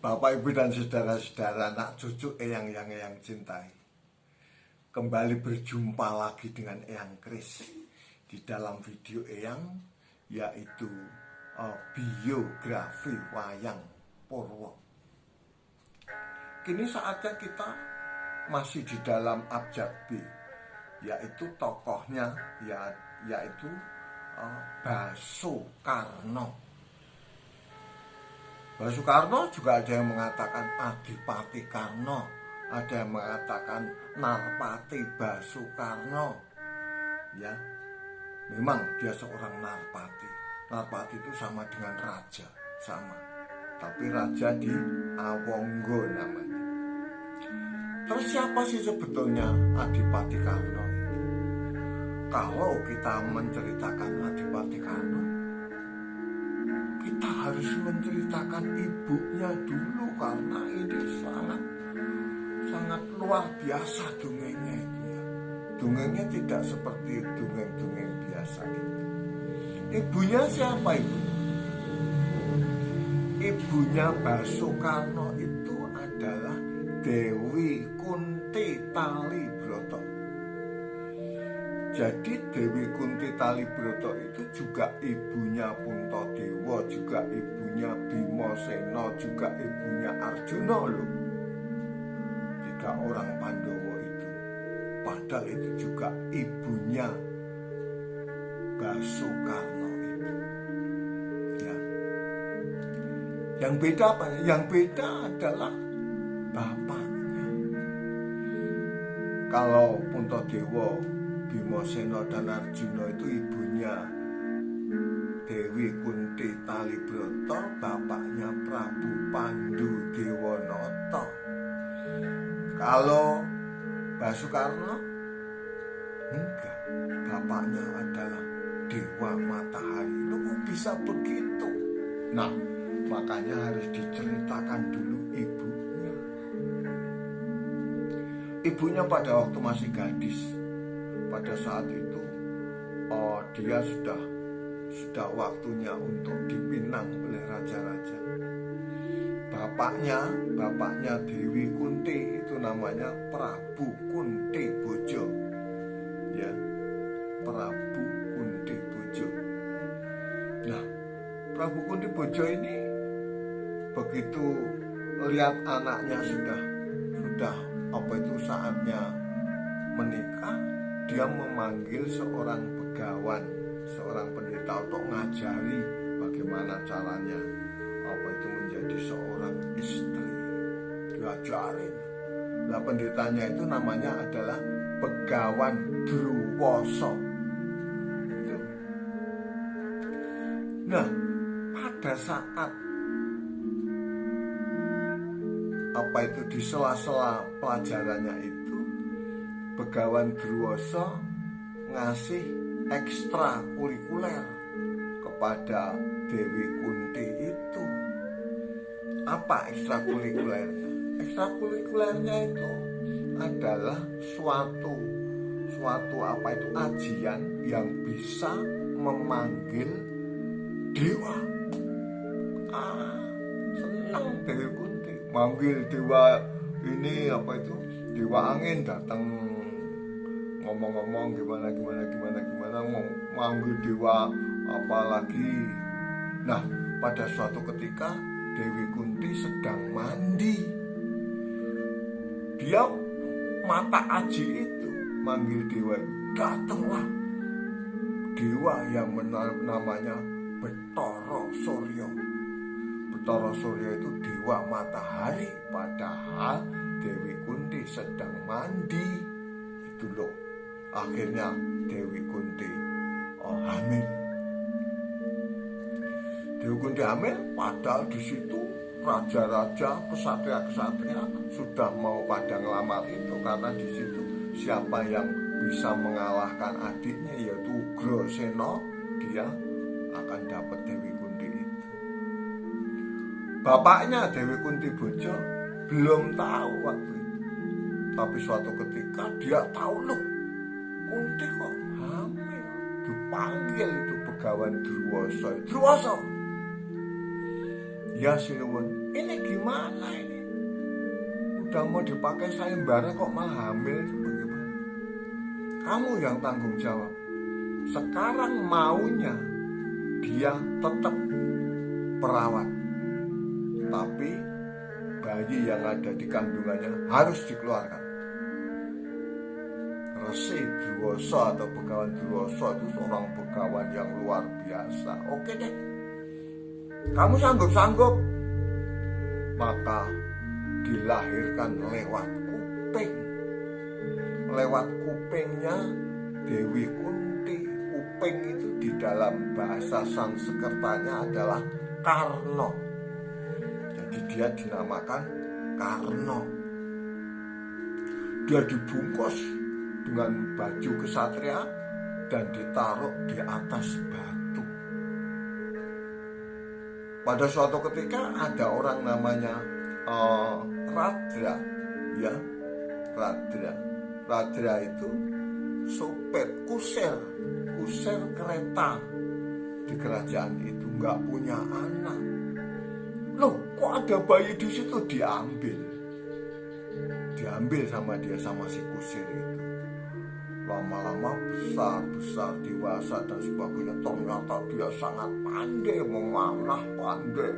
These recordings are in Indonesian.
Bapak, Ibu, dan saudara-saudara, anak cucu yang cintai. Kembali berjumpa lagi dengan Eyang Kris di dalam video Eyang, yaitu biografi Wayang Purwo. Kini saatnya kita masih di dalam abjad B, yaitu tokohnya yaitu Basukarno. Basukarno juga ada yang mengatakan Adipati Karno, ada yang mengatakan Narpati Basukarno. Ya, memang dia seorang Narpati. Narpati itu sama dengan raja, sama. Tapi raja di Awonggo namanya. Terus siapa sih sebetulnya Adipati Karno? Kalau kita menceritakan Adipati Karno, kita harus menceritakan ibunya dulu, karena ini sangat luar biasa dongengnya itu ya. Dongengnya tidak seperti dongeng-dongeng biasa itu. Ibunya siapa ibu? Ibunya Basukarno itu adalah Dewi Kunti Talibroto. Jadi Dewi Kunti Talibroto itu juga ibunya Puntadewa, juga ibunya Bimasena, juga ibunya Arjuna loh. 3 orang Pandawa itu. Padahal itu juga ibunya Basukarno itu. Ya. Yang beda apa? Yang beda adalah bapaknya. Kalau Puntadewa, Bimasena dan Arjuna itu ibunya Dewi Kunti Talibroto, bapaknya Prabu Pandudewanoto. Kalau Basukarno, enggak, bapaknya adalah Dewa Matahari. Loh, bisa begitu? Nah, makanya harus diceritakan dulu ibunya. Ibunya pada waktu masih gadis, pada saat itu dia sudah waktunya untuk dipinang oleh raja-raja. Bapaknya Dewi Kunti itu namanya Prabu Kunti Bojo. Ya, Prabu Kunti Bojo. Nah, Prabu Kunti Bojo ini begitu lihat anaknya sudah saatnya menikah, dia memanggil seorang begawan, seorang pendeta untuk ngajari bagaimana caranya menjadi seorang istri. Diajarin. Nah, pendetanya itu namanya adalah Begawan Druwoso. Nah, pada saat di sela-sela pelajarannya itu, Begawan Druwoso ngasih ekstra kurikuler kepada Dewi Kunti itu. Apa ekstra kurikulernya? Ekstra kurikulernya itu adalah suatu ajian yang bisa memanggil dewa. Senang Dewi Kunti manggil dewa ini, dewa angin datang ngomong-ngomong gimana manggil dewa apa lagi. Nah, pada suatu ketika Dewi Kunti sedang mandi, dia mata aji itu manggil dewa itu, datanglah dewa yang namanya Betara Surya. Betara Surya itu dewa matahari, padahal Dewi Kunti sedang mandi. Itu loh, akhirnya Dewi Kunti hamil. Dewi Kunti hamil, padahal di situ raja-raja, kesatria-kesatria sudah mau pada ngelamar itu, karena di situ siapa yang bisa mengalahkan adiknya yaitu Ugrasena, dia akan dapat Dewi Kunti itu. Bapaknya Dewi Kunti Bojo belum tahu waktu itu, tapi suatu ketika dia tahu, loh, Kunti kok hamil. Dipanggil itu Begawan Druwoso. Ya sinuwun, ini gimana ini? Udah mau dipakai sayembara kok malah hamil, itu bagaimana? Kamu yang tanggung jawab. Sekarang maunya dia tetap perawat, tapi bayi yang ada di kandungannya harus dikeluarkan. Resi Druwoso atau Begawan Druwoso itu seorang begawan yang luar biasa. Oke deh, kamu sanggup-sanggup, maka dilahirkan lewat kuping. Lewat kupingnya Dewi Kunti. Kuping itu di dalam bahasa Sanskertanya adalah Karno. Jadi dia dinamakan Karno. Dia dibungkus dengan baju kesatria dan ditaruh di atas batu. Pada suatu ketika ada orang namanya Radra, ya, Radra itu sopir kusir kereta di kerajaan itu, nggak punya anak. Loh, kok ada bayi di situ? Diambil sama dia, sama si kusir itu. Lama-lama besar dewasa dan sebagainya. Ternyata dia sangat pandai memanah, pandai.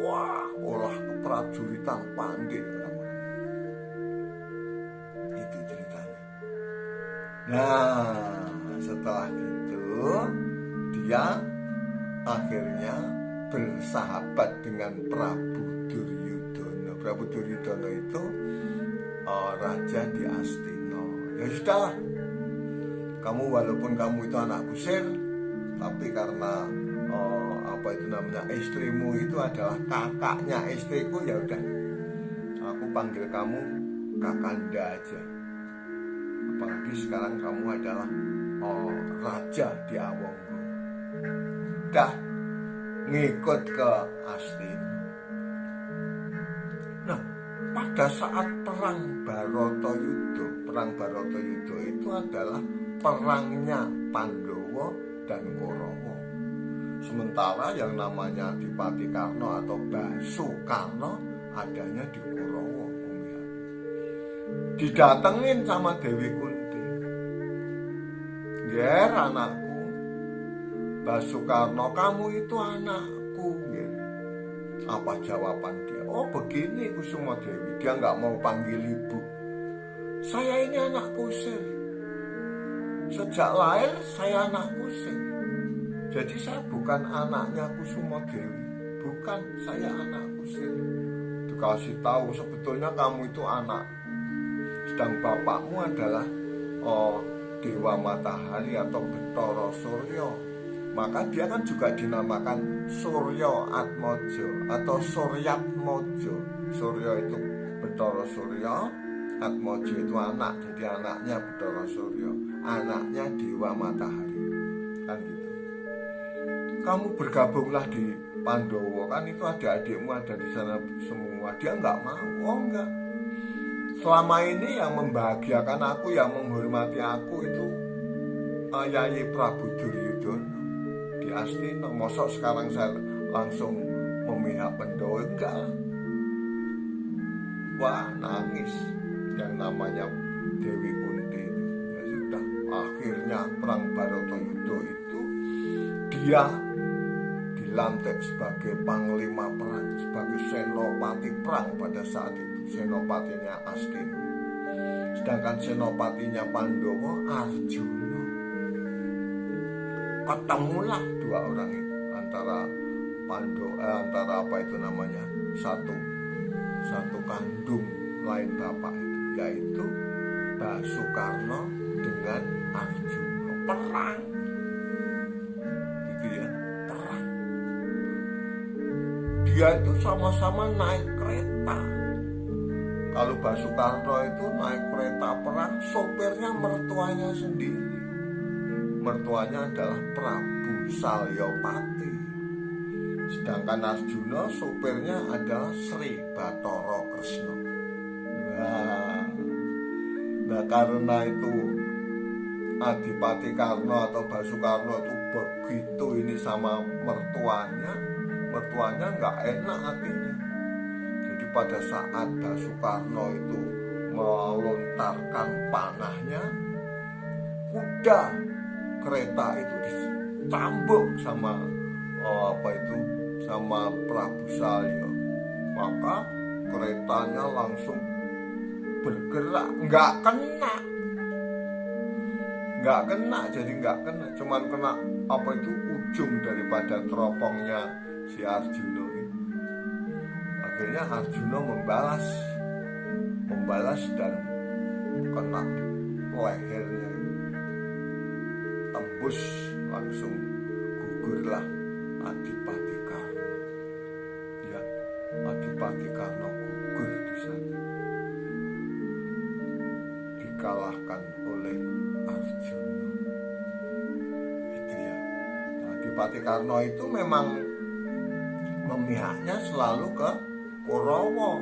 Wah, olah keprajuritan pandai orang-orang. Itu ceritanya. Nah, setelah itu dia akhirnya bersahabat dengan Prabu Duryudono. Prabu Duryudono itu raja di Astina. Ya sudahlah, kamu walaupun kamu itu anak kusir, tapi karena istrimu itu adalah kakaknya istriku, ya udah, aku panggil kamu Kakanda aja. Apalagi sekarang kamu adalah raja di Awonggo. Dah ngikut ke Astina. Nah, pada saat perang Barotayuda itu adalah perangnya Pandowo dan Kurawa. Sementara yang namanya Adipati Karno atau Basukarno adanya di Kurawa. Didatengin sama Dewi Kunti. "Ger, anakku, Basukarno, kamu itu anakku." Apa jawaban dia? "Oh begini Kusuma Dewi." Dia nggak mau panggil ibu. "Saya ini anak kusir. Sejak lahir saya anak kusir. Jadi saya bukan anaknya Kusuma Dewi. Bukan, saya anak kusir." Dikasih tahu sebetulnya kamu itu anak. Sedang bapakmu adalah Dewa Matahari atau Betara Surya. Maka dia kan juga dinamakan Surya Atmojo atau Suryatmojo. Surya itu Betara Surya, Atmojo itu anak, jadi anaknya Betara Surya, anaknya Dewa Matahari. Kan gitu. Kamu bergabunglah di Pandowo, kan itu adik-adikmu ada di sana semua. Dia nggak mau. Oh enggak. Selama ini yang membahagiakan aku, yang menghormati aku itu Yayi Prabu Duryudono di Astina. Mosok sekarang saya langsung memihak Pandowo? Enggak. Wah, nangis yang namanya Dewi Kunti. Ya sudah, akhirnya perang Barotayuda itu dia dilantik sebagai panglima perang, sebagai senopati perang pada saat itu. Senopatinya Astina. Sedangkan senopatinya Pandowo Arjuna. Ketemulah dua orang itu antara satu kandung lain bapak itu, yaitu Basukarno dengan Arjuna. Perang gitu ya, perang. Dia itu sama-sama naik kereta. Kalau Basukarno itu naik kereta perang, sopirnya mertuanya sendiri. Mertuanya adalah Prabu Salyapati. Sedangkan Arjuna sopirnya adalah Sri Bathara Kresna. Nah, karena itu Adipati Karno atau Basukarno itu begitu ini sama mertuanya nggak enak hatinya. Jadi pada saat Soekarno itu melontarkan panahnya, kuda kereta itu dicambuk sama sama Prabu Salya. Maka keretanya langsung bergerak, nggak kena, jadi nggak kena, cuman kena ujung daripada teropongnya si Arjuna itu. Akhirnya Arjuna membalas dan kena lehernya, tembus, langsung gugurlah Adipati Karna. Ya, Adipati Karna gugur di sana, dikalahkan oleh Arjuna. Itu ya. Adipati Karna itu memang memihaknya selalu ke Kurawa.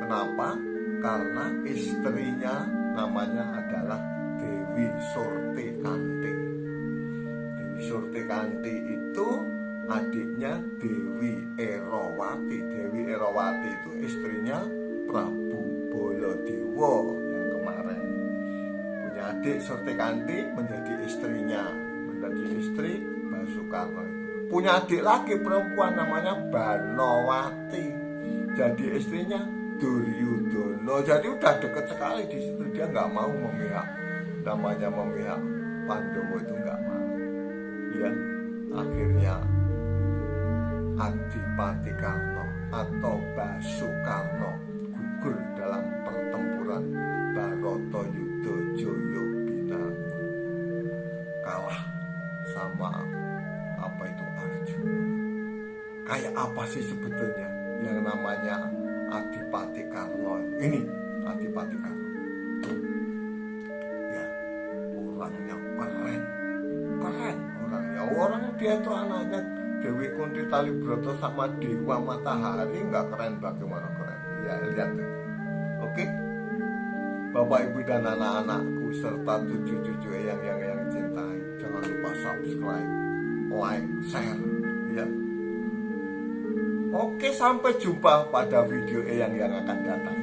Kenapa? Karena istrinya namanya adalah Dewi Surtikanti. Dewi Surtikanti itu adiknya Dewi Erowati. Dewi Erowati itu istrinya Prabu Baladewa yang kemarin. Punya adik Surtikanti menjadi istrinya, menjadi istri Basukarno. Punya adik lagi perempuan namanya Banowati, jadi istrinya Duryudono. Jadi udah deket sekali di situ. Dia nggak mau memihak, namanya memihak Pandowo itu nggak mau. Ya, akhirnya Adipati Karna atau Basukarno gugur dalam pertempuran Baratayuda Jayabinangun, kalah sama Arjuna. Kayak apa sih sebetulnya yang namanya Adipati Karna? Ini Adipati Karna ya, orangnya keren orangnya. Orang dia itu anaknya Dewi Kunti Talibrata sama Dewa Matahari, nggak keren bagaimana keren ya, lihat tuh. Oke, Bapak Ibu dan anak-anakku serta cucu-cucu yang cintai, jangan lupa subscribe, like, share ya. Oke, sampai jumpa pada video yang akan datang.